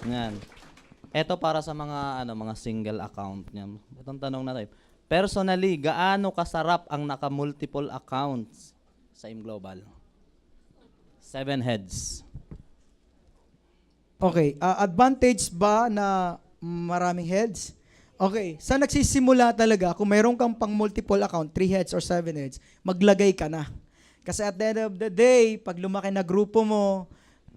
Yan. Ito para sa mga mga single account niya. Itong tanong na tayo. Personally, gaano kasarap ang naka-multiple accounts sa ImGlobal? 7 heads. Okay, advantage ba na maraming heads? Okay, sa nagsisimula talaga, kung mayroon kang pang multiple account, 3 heads or 7 heads, maglagay ka na. Kasi at the end of the day, pag lumaki na grupo mo,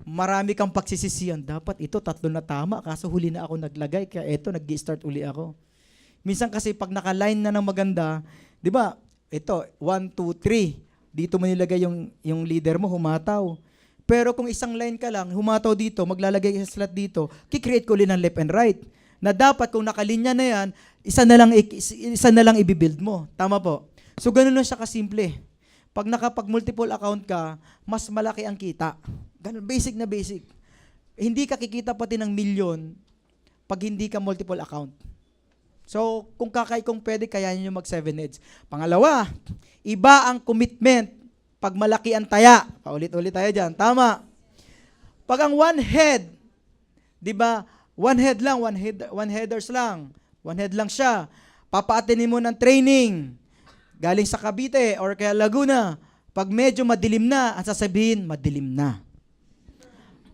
marami kang pagsisisiyan. Dapat ito, 3 na tama, kaso huli na ako naglagay, kaya ito, nag-start uli ako. Minsan kasi pag naka-line na ng maganda, di ba, ito, 1, 2, 3, dito mo nilagay yung leader mo, humataw. Pero kung isang line ka lang, humataw dito, maglalagay ka sa slot dito, kikreate ko ulit ng left and right. Na dapat kung nakalinya na yan, isa na lang ibibuild mo. Tama po. So ganun lang siya kasimple. Pag nakapag-multiple account ka, mas malaki ang kita. Ganun, basic na basic. Hindi ka kikita pati ng milyon pag hindi ka multiple account. So kung pwede, kaya nyo mag 7 heads. Pangalawa, iba ang commitment pag malaki ang taya. Paulit-ulit tayo dyan. Tama. Pag ang one head, di ba, one headers lang. One head lang siya. Papaatinin mo ng training. Galing sa Cavite or kaya Laguna. Pag medyo madilim na, ang sasabihin, madilim na.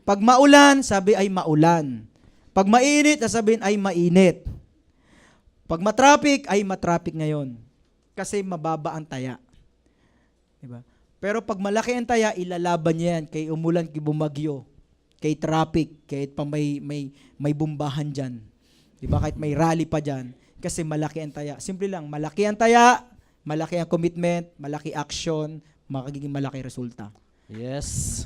Pag maulan, sabi ay maulan. Pag mainit, sasabihin ay mainit. Pag matraffic, ay matraffic ngayon. Kasi mababa ang taya. Diba? Pero pag malaki ang taya, ilalaban niya yan. Kay umulan, kay bumagyo, kay traffic, kahit pa may bumbahan dyan. Diba? Kahit may rally pa dyan. Kasi malaki ang taya. Simple lang, malaki ang taya, malaki ang commitment, malaki action, magiging malaki resulta. Yes.